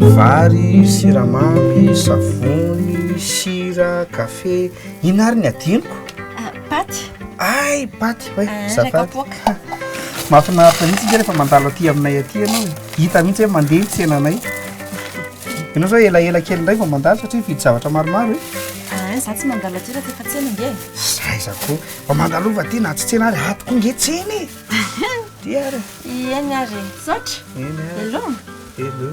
vary, siramamy, savony, sira, kafe. Ina ary ny adinoko? Paty. Ay, paty. Kapoaka. Mahafinaritra mihitsy izy rehefa mandalo aty aminay aty ianao. Hita mihitsy hoe mandeha tsenanay. Ianao zao elaela kely indray vao mandalo satria vidy zavatra maromaro e. Za tsy mandalo aty raha tefa tsena nge. Saizako vao mandalova aty na tsy tsena ary atoko nge tsena e. Ty ary. Eny ary. Saotra. Hello. Hello.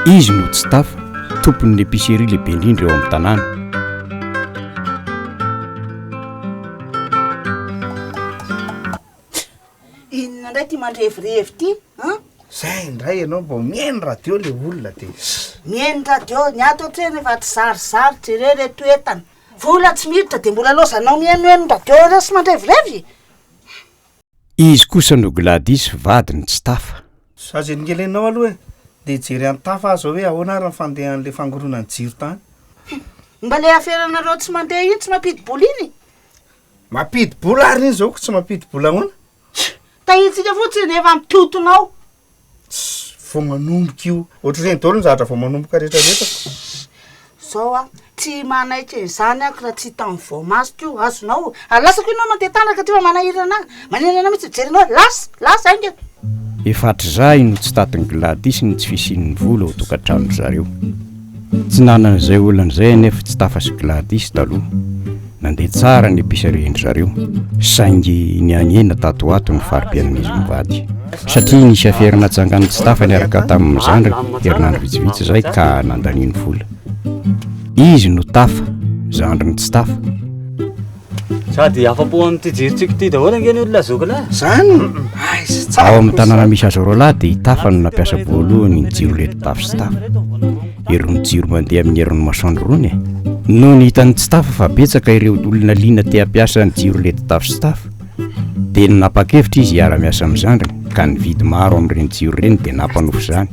Izy no Tsitafa, tompon'ny épicerie lehibe indrindra eo amin'ny tanàna. Inona indray ty mandrevirevy ty? Zay indray ianao mbô mihaino radio le olona dia. Mihaino radio, ny ato ohatrany efa tsy zaryzarytry reto entana. Vola tsy miditra dia mbola loazanao mihainohaino radio ireo sy mandrevirevy. Izy kosa no Gladys vadiny Tsitafa. Sazy ningelenao aloha e. Dia jery any Tafa azo hoe ahoana ary ny fandehan'ilay fangoronan'ny jiro tany. Mba le aferanareo tsy mandeha iny tsy mampidi-bola iny. Mampidi-bola ary iny zao ko tsy mampidi-bola ahoana. Tahitsika fotsiny efa mitotonao. Vao manomboka io. Ohatr'ireny daholo ny zavatra vao manomboka rehetrarehetra. Zao tsy manaitra izany ako raha tsy hitan'ny voamasika io azonao. Lasako ianao mandeha tanaka ty fa manahirana manenana mihitsy jerinao lasa ainge. Efa hatrizay no tsy tatin'ny Gladys ny tsy fisian'ny vola ao tokantrano zareo. Tsy nanan'izay olon'izay anefa Tsitafa sy Gladys taloha. Nandeha tsara ny épicerie-ndry zareo. Saingy ny anena tato ato ny fari-pianan'izy mivady. Satria nisy aferina tsangan'ny Tsitafa niaraka tamin'ny zandriny herinandro vitsivitsy izay ka nandaniany vola. Izy no Tafa, zandrin'ny Tsitafa. Sady afa-po amin'ity jirotsika ity daholo angeny olona zokona. Zany? Ao amin'ny tanàna misy azy roa lahy dia i Tafa no nampiasa voalohany ny jiro lety tafy Tsitafa. Irony jiro mandeha amin'ny herin'ny masoandro rony e. Noho ny hitan'ny Tsitafa fa betsaka ireo olona liana te hampiasa ny jiro lety tafy Tsitafa dia nanapa-kevitra izy hiara-miasa amin'ny zandriny ka nividy maro amin'ireny jiro ireny dia nampanofo izany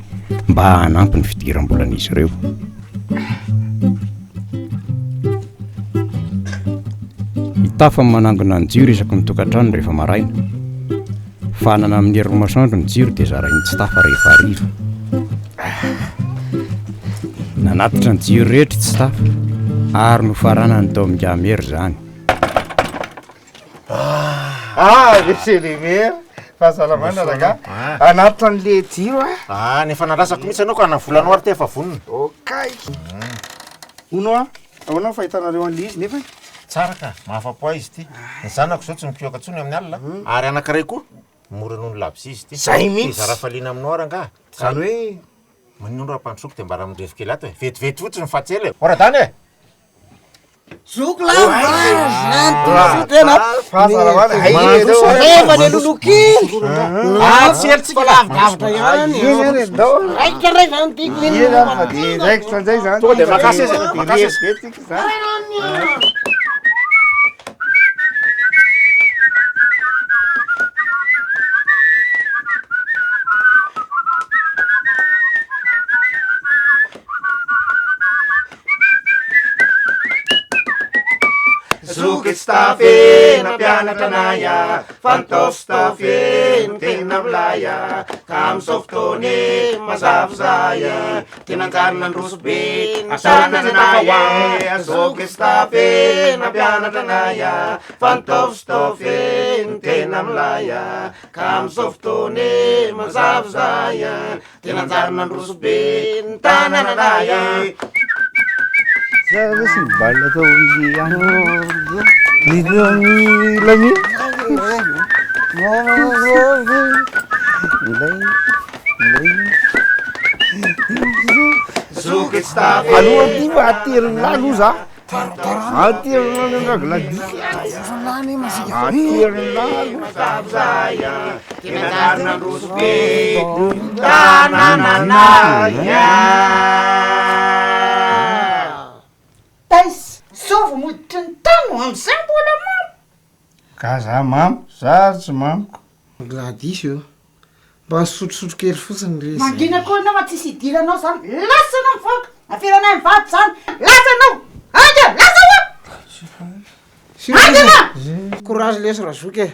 mba hanampy ny fidiram-bolan'izy ireo. Tafa manangona ny jiro isaky ny tokantrano rehefa maraina. Fanana amin'ny herin'ny masoandro ny jiro dia zarain'ny Tsitafa rehefa hariva. Nanatitra ny jiro rehetra Tsitafa ary no faranany tao amin'ny gamery zany. Veselemera fahasalamana raga. Anatitra an'le jiro nefa nalasako mihitsy anao ka navolanao ary tefa vonona. Okay. Uno ahoana fahitanareo an'le izy nefa? Tsara ka, mahafa-po izy ty. Ny zanako zao tsy mipioka tsony amin'ny alina. Ary anankiray koa mora noho ny labsy izy ty. Zay mihitsy. Zara faliana aminao ara nga. Zany hoe manino raha-pandrosoky dia mba raha midrefy kely ato e. Vetivety fotsiny fahatsela e. Ora tany e. Zoko la tena fahasalamana. Eva le loloky. Tselitsika lavidavitra ihany. Raika ray zany tiako Direct zay zany. Tonga dia makasy izy. Tsitafa nampianatra anaya, fantao-tsitafa no tena milaya, ka amin'izao fotoana mazavozaya, tena anjary nandroso be tanananaya. Azoky Tsitafa nampianatra anaya, fantao-tsitafa no tena milaya, ka amin'izao fotoana mazavozaya, tena anjary nandroso be tanananaya. Saya mesti balik ke ujian. Ini lagi. Suket Tsitafa. Anu aku batir lalu sah. Batir lalu nggak lagi. Batir lalu saya. Kita karena rusbe. Tanananaya. Sova moditra ny tano amin'izay mbola mamiko. Ka za mamiko, za tsy mamiko. Gladys io. Mba sotrosotro kely fotsiny rezy. Mangina koa anao tsisy idiranao zany. Lasa anao mivoaka. Afiranay mivady zany. Lasa anao. Anga, lasa Courage lesy razoky e.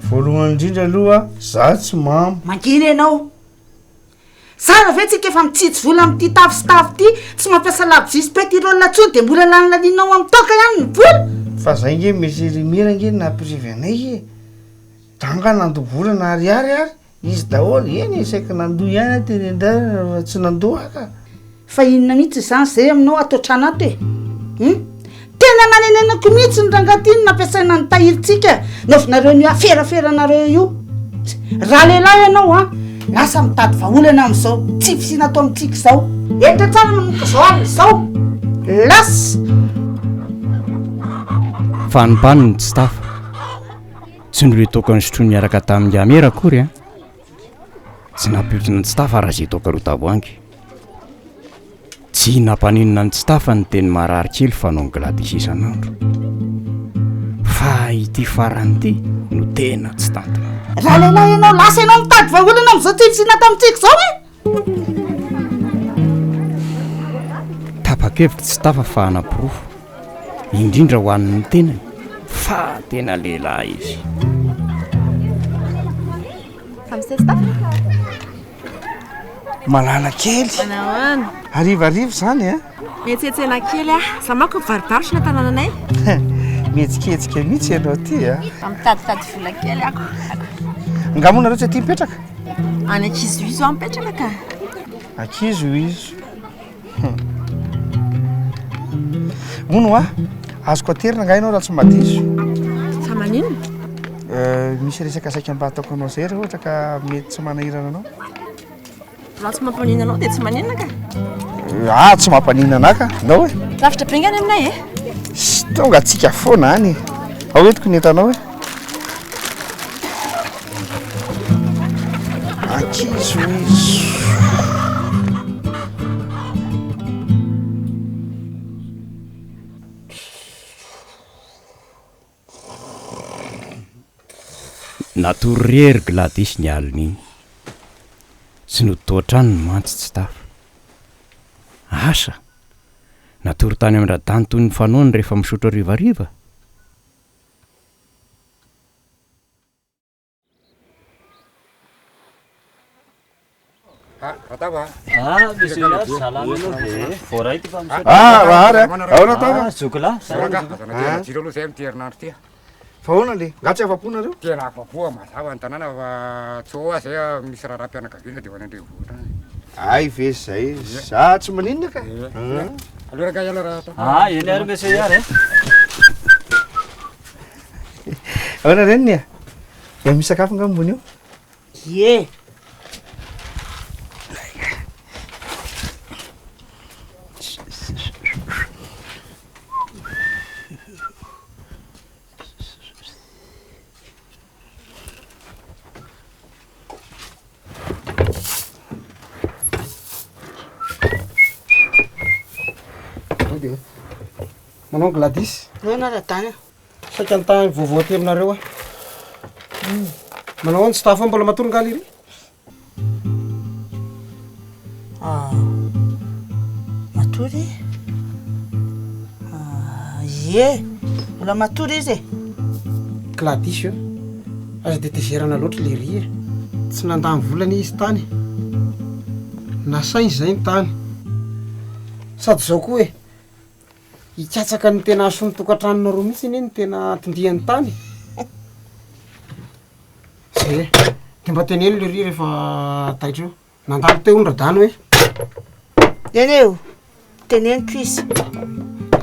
Voalohany indrindra aloha za tsy mamo. mangina ianao sara ve tsika efa mitsitsy vola am'ty tafo sy tafo ty tsy mampiasa labjisy petirolina tsony de mbola lanolaninao amin'ny toka ihany ny vola Fa zay nge misy rimira nge nampirivy anay e. Danga nandobolana ariary ary izy daholo eny saika nandoa ihany tenendra tsy nandoa ka. fa inona mihitsy izany zay aminao atao tranato e tena nanenenako mihitsy ny rangatiny nampiasaina ny tahiritsika naovinareo ny aferaferanareo io raha lehilahy ianao a lasa mitady vaolana amin'izao tsy fisina atao amintsika izao entra tsara manomboka izao ary izao las Fanompano ny Tsitafa tsy nireo toka ny sotroany miaraka tamin'ny amera akory a tsy nampiotrina ny Tsitafa raha zay toka rotavoangy tsy nampaninona ny Tsitafa ny teny marary kely fanao ny Gladys isan'andro fa ity farany ity no tena tsy tantiny. raha lehilahy ianao lasa ianao mitady vaolana amin'izao tsy fisina atao amintsika izao e Tapa-kevitra Tsitafa fa hanam-pirofo indrindra ho an'ny tenany fa tena lehilahy izy. Malala kely. Nahoana? Arivarivo zany a. Mietsetsena kely a. Za manko mivarobarotra ny tanànanay. Mihetsiketsika mihitsy ianao ty a. Mitaditady vola kely ako. Ngamonareo tsy aty mipetraka? Any ankizy aho mipetraka ka. Ankizy izy. Mono a, azoko aterina nga ianao raha tsy madiso. Fa maninona? Misy resaka saika mba ataoko anao zay raha ohatra ka mety tsy manahirana anao. Raha tsy mampanina anao dia tsy maninona ka. Tsy mampanina ka, nao e. Lavitra be ngany aminay e. Tonga atsika foana any. Ao entiko ny entanao e. Ankizy izy. Natorery Gladys ny alina iny sy notoatrany ny mantsy Tsitafa. Asa natory tany amin'ny radany toy ny fanaony rehefa misotro rivariva. Tafa. Misy salama ianao dia voaraity fa misotro. Vary ahoana Tafa? Zokolahy. Jiro aloha zay amin'ity herinandro ty. Fa ahoana le? Gatsy afa-ponareo? Tena afa-po mazava ny tanàna fa tsoa zay misy raha raha-pianakaviana dia ho an'andreo voatra. Ay vesy zay. Za tsy maninona ka. Aloha raha iala raha. Eny ary misy ary. Ahoana reny a? Ya misy sakafo nga ambony eo? ye Manao Gladys. noana raha tany Saika ny tany vaovao aty aminareo a. Manao ny Tsitafa mbola matory ngaly iry. matory ye mbola matory izy e Gladys io aza de tezerana loatra le ry e. Tsy nandany volany izy tany. Nasainy zay ny tany. Sady zao koa e hikatsaka ny tena asony tokantranonareo mihitsy iny ny tena tindihan'ny tany. Zay de mba teneno le ry rehefa taitra eo. Nandalo teo ny radany hoe eneo teneniko izy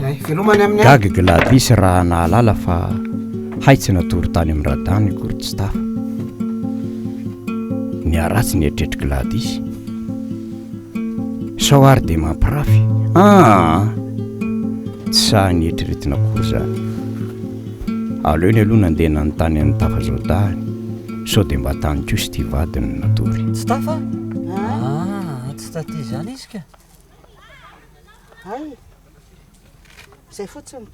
ay velomany amin'ny Gaga Gladys raha nahalala fa haitsy natory tany amin'ny radany akory Tsitafa. Ny aratsy ny eritreritry Gladys. Sao ary dia mampirafy. Tsy sahy ny eritreretina akory zany. Aleo ny aloha nandeha nanontany an'ny Tafa zao dahany sao dia mba tany kosa ity vadiny natory. Tsitafa? Tsy taty zany izy ka. ay zay fotsiny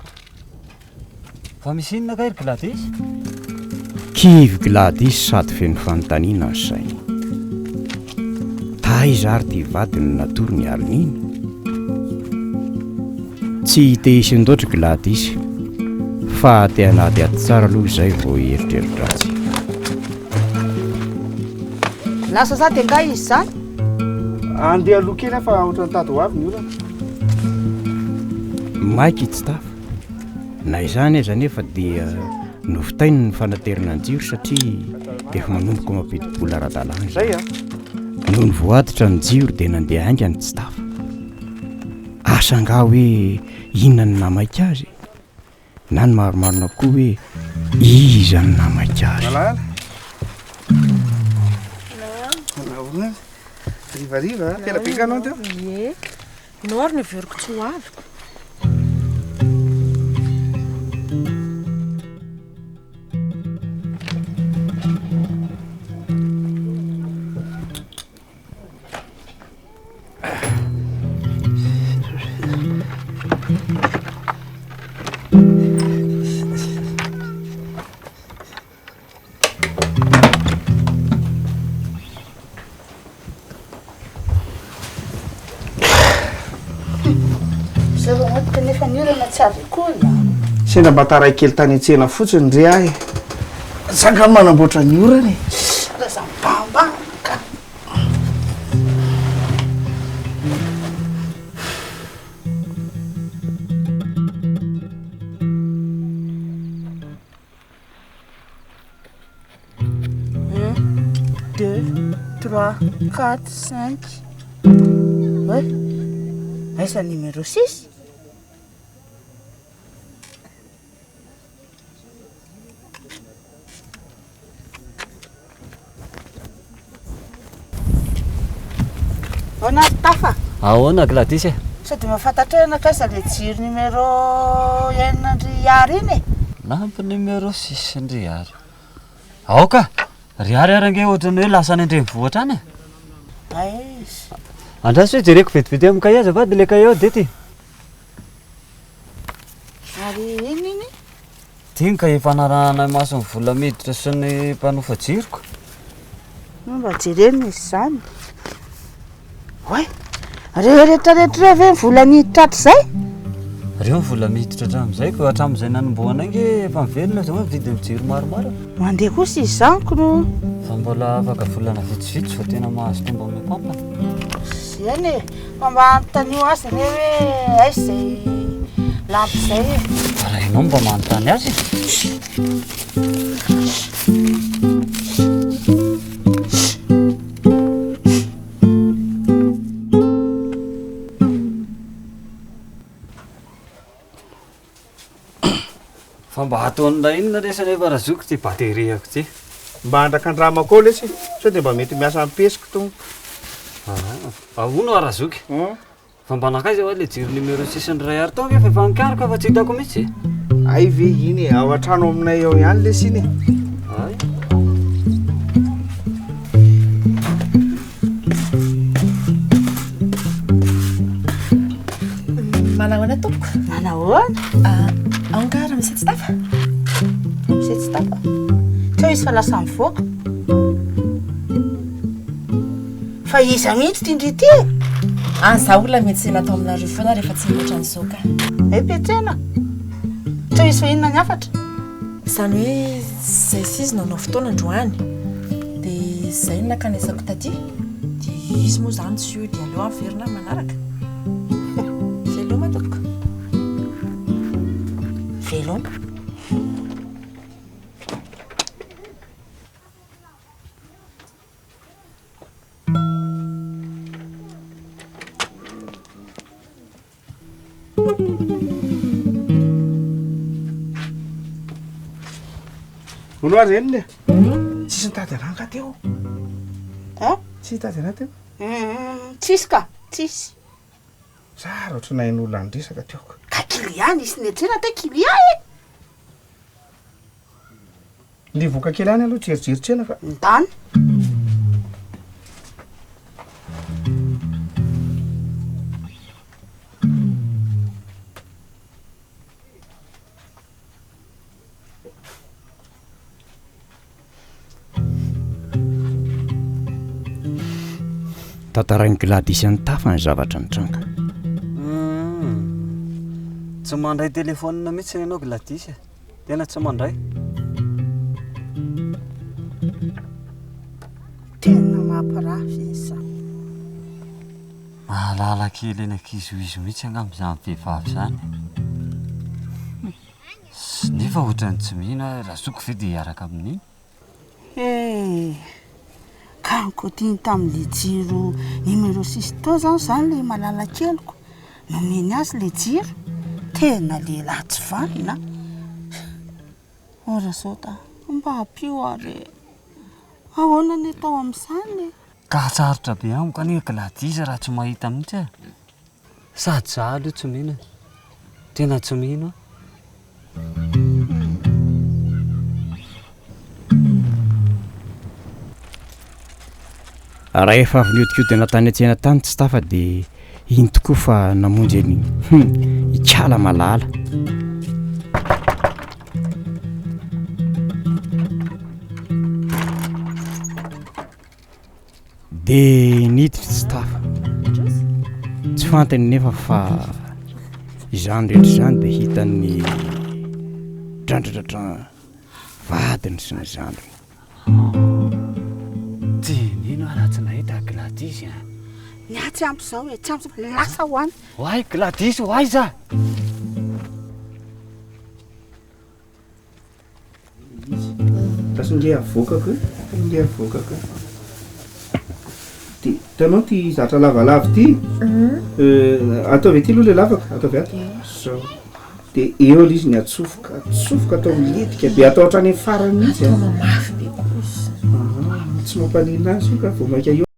Fa misy inona ka ry Gladys? Kivy Gladys sady feno fanontaniana ny sainy. aiza ary ty vadiny natory ny alina iny tsy tehisindoatra gilady izy fa te anaty aty tsara aloha izay vao eritreritratsy lasa za de nga izy zany andeha aloha kely afa ohatrany tady ho avy ny olana maiky Tsitafa na izany aza nefa dia novitainy ny fanaterana ny jiro satria efa manomboka mampidi-bola ara-dalàna zay a noho ny voaditra ny jiro dia nandeha hainga ny Tsitafa asanga hoe inona ny namaika azy na ny maromarona koa hoe iza ny namaika azy malala naona rivariva tena bika anao teo Ie, no ary ny veriko tsy ho aviko. nefa niolana tsy avy koa sendra mba taray kely tany an-tsena fotsiny ndre ahy sanga manamboatra ny orany raza mibambaka un deux trois quatre cinq ouais aiza numéro 6 Horonan Tafa ahoana Gladys e sady mahafantatra anakaiza le jiro numéro 9 iny e nampy numéro 6 ndriary aoka riary arange ohatrany hoe lasa any andrenivohitra any e aizy andraso hoe jereko vetivety amin'ny kay aza vady le kay ao de ty ary iny ty ny kay fanarahana maso ny vola miditra sy ny mpanofa jiroko mba jerena izy zany oe rehetrarehetra ve vola niditra zay reo ny vola miditra hatramin'izay ko hatramin'izay nanomboana inge efa mivelona zao hoe mividy mijiro maromaro mandeha kosa izy zaniko no fa mbola afaka volana vitsivitsy fa tena mahazo tomba amin'ny pampana eny e fa mba anontanio azy re hoe aizy zay lampy zay e raha ianao mba manontany azy fa mba ataonina inona resana efa razoky ty bateriako ty mba andrakan-dramako lesy sao dia mba mety miasa ampesiko tompo ahono arazoky fa mba nakaiza hoe le jiro numéro 6 ny ray ary taonga efa efa nikariko fa tsy hitako mihitsy ay ve iny e ao an-trano aminay ao ihany lesy iny ay Manahoana tompoko? manahoana Aongara misy Tsitafa? misy Tsitafa teo izy fa lasa mivoaka fa iza mihitsy tindry ty e Zaho olona mety tsy natao aminareo foana rehefa tsy mihoatra an'izao ka. petrena teo izy fa inona ny afatra Izany hoe zay sizy nanao fotoana androany dia zay nakanesako taty dia izy moa zany tsy io dia aleo averina manaraka veloma tompoko velona olo azy eniny tsisy nitady ananga teo tsy hitady ana teo tsisy ka tsisy zara ohatry nain'olona andresaka teoka ka kiliany izy netrena te kilia e le voaka kely any aloha tseritreritrena fa ndany tantarainy Gladys ny Tafa ny zavatra nitranga. Tsy mandray telefonina mihitsy ianao Gladys e. Tena tsy mandray. Tena mampirafy izy. Mahalala kely eny ankizoizy mihitsy angamba izany vehivavy izany. Nefa ohatrany tsy mihina raha soko ve dia hiaraka amin'iny. Ka nikotiany tamin'le jiro numéro 6 tao zany le malala keliko nomeny azy le jiro tena lehilahy tsy vanina. Ora zao ta mba hampio ary ahoana ny atao amin'izany. Ka tsarotra be amiko anie Gladys raha tsy mahita mihitsy e. Sady zaho io tsy mihina. Tena tsy mihina. Rehefa avy nihodikodyana tany an-tsena tany Tsitafa dia iny tokoa fa namonjy an'iny fialam-boly. Dia niditra Tsitafa. Tsy fantany nefa fa izany rehetra izany dia hitany drandradrandran vadiny sy ny zandriny. Tinino raha tsy nahita Gladys a. Ny atsy ampy izao e, tsy ampy lasa ho any. Hoay Gladys, hoay za. Lasa nge avokako nge avokako. Ty tanao ty zatra lavalava ty. Ataovy aty aloha le lavaka, ataovy ato. So dia eo izy ny atsofoka atao miletika dia atao hatrany farany mihitsy. Mafy be kosa. Tsy mampanina azy io ka vao maika eo.